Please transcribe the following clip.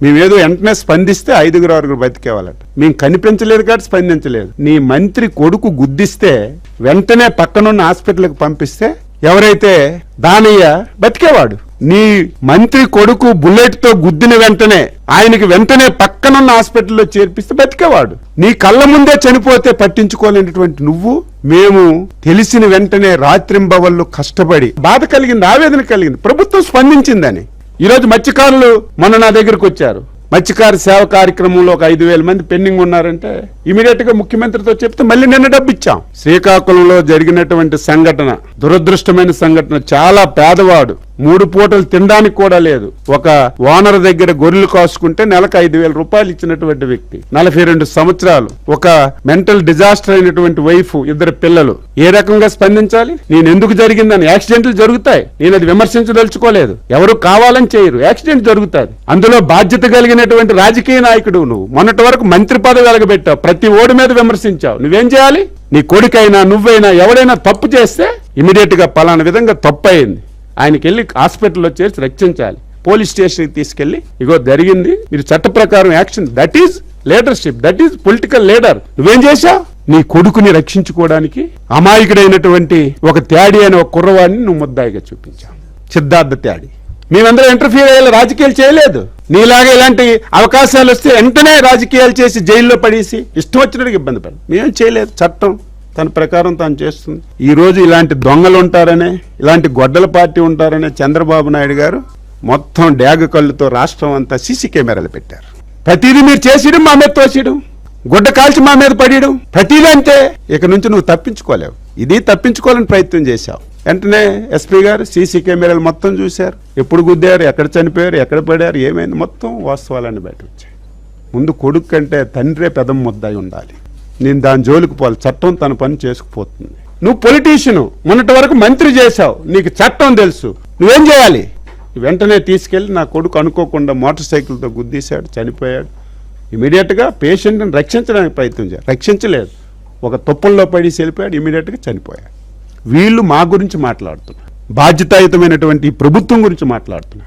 మేమేదో వెంటనే స్పందిస్తే 5 బతికేవాళ్ళట. మేము కనిపించలేదు కాబట్టి స్పందించలేదు. నీ మంత్రి కొడుకు గుద్దిస్తే వెంటనే పక్కనున్న హాస్పిటల్కి పంపిస్తే ఎవరైతే దానయ్య బతికేవాడు. నీ మంత్రి కొడుకు బుల్లెట్ తో గుద్దిన వెంటనే ఆయనకి వెంటనే పక్కనున్న హాస్పిటల్లో చేర్పిస్తే బతికేవాడు. నీ కళ్ళ ముందే చనిపోతే పట్టించుకోలేనటువంటి నువ్వు, మేము తెలిసిన వెంటనే రాత్రింబవళ్ళు కష్టపడి బాధ కలిగింది, ఆవేదన కలిగింది, ప్రభుత్వం స్పందించిందని. ఈరోజు మత్స్యకారులు మొన్న నా దగ్గరకు వచ్చారు. మత్స్యకార సేవ కార్యక్రమంలో ఒక 5,000 మంది పెండింగ్ ఉన్నారంటే ఇమీడియట్ గా ముఖ్యమంత్రితో చెప్తే మళ్ళీ నిన్న డబ్బు ఇచ్చాం. శ్రీకాకుళంలో జరిగినటువంటి సంఘటన దురదృష్టమైన సంఘటన. చాలా పేదవాడు, 3 పూటలు తినడానికి కూడా లేదు. ఒక ఓనర్ దగ్గర గొర్రెలు కాసుకుంటే నెలకు 5,000 రూపాయలు ఇచ్చినటువంటి వ్యక్తి, 42 సంవత్సరాలు, ఒక మెంటల్ డిజాస్టర్ అయినటువంటి వైఫ్, 2 పిల్లలు. ఏ రకంగా స్పందించాలి? నేను ఎందుకు జరిగిందని. యాక్సిడెంట్లు జరుగుతాయి, నేను అది విమర్శించదలుచుకోలేదు. ఎవరు కావాలని చేయరు, యాక్సిడెంట్ జరుగుతుంది. అందులో బాధ్యత కలిగినటువంటి రాజకీయ నాయకుడు నువ్వు. మొన్నటి వరకు మంత్రి పదవి వెలగబెట్టావు, ప్రతి ఓడి మీద విమర్శించావు. నువ్వేం చేయాలి? నీ కొడుకైనా నువ్వైనా ఎవడైనా తప్పు చేస్తే ఇమీడియట్ గా పలానా విధంగా తప్పు అయింది, ఆయనకి వెళ్ళి హాస్పిటల్లో చేర్చి రక్షించాలి. పోలీస్ స్టేషన్కి తీసుకెళ్లి ఇగో జరిగింది, మీరు చట్ట ప్రకారం action. That is leadership, that is political leader. నువ్వేం చేశావు? నీ కొడుకుని రక్షించుకోవడానికి అమాయకుడైనటువంటి ఒక త్యాడి అనే ఒక కుర్రవాడిని నువ్వు ముద్దాయిగా చూపించావు, సిద్ధార్థ త్యాడి. మేమందరం ఇంటర్ఫీర్ అయ్యేలా రాజకీయాలు చేయలేదు. నీలాగా ఇలాంటి అవకాశాలు వస్తే వెంటనే రాజకీయాలు చేసి జైల్లో పడేసి ఇష్టం వచ్చినట్టుగా ఇబ్బంది పడి మేమేం చేయలేదు. చట్టం తన ప్రకారం తాను చేస్తుంది. ఈ రోజు ఇలాంటి దొంగలు ఉంటారనే, ఇలాంటి గొడ్డల పార్టీ ఉంటారనే చంద్రబాబు నాయుడు గారు మొత్తం డ్యాగ కళ్ళుతో రాష్ట్రం అంతా సీసీ కెమెరాలు పెట్టారు. ప్రతిదీ మీరు చేసిడం, మా మీద తోసిడం, గుడ్డ కాల్చి మా మీద పడిడం, ప్రతిదీ అంటే ఇక నుంచి నువ్వు తప్పించుకోలేవు. ఇది తప్పించుకోవాలని ప్రయత్నం చేశావు. వెంటనే ఎస్పీ గారు సీసీ కెమెరాలు మొత్తం చూశారు. ఎప్పుడు గుద్దారు, ఎక్కడ చనిపోయారు, ఎక్కడ పడారు, ఏమైంది, మొత్తం వాస్తవాలన్నీ బయట వచ్చాయి. ముందు కొడుకు కంటే తండ్రే పెదం ముద్దాయి ఉండాలి. నేను దాని జోలికి పోవాలి. చట్టం తన పని చేసుకుపోతుంది. నువ్వు పొలిటీషియను, మొన్నటి వరకు మంత్రి చేశావు, నీకు చట్టం తెలుసు. నువ్వేం చేయాలి? వెంటనే తీసుకెళ్లి నా కొడుకు అనుకోకుండా మోటార్ సైకిల్తో గుద్దీశాడు, చనిపోయాడు. ఇమీడియట్గా పేషెంట్ని రక్షించడానికి ప్రయత్నం చేయాలి, రక్షించలేదు. ఒక తుప్పల్లో పడి వెళ్ళిపోయాడు, ఇమీడియట్గా చనిపోయాడు. వీళ్ళు మా గురించి మాట్లాడుతున్నారు, బాధ్యతాయుతమైనటువంటి ప్రభుత్వం గురించి మాట్లాడుతున్నారు.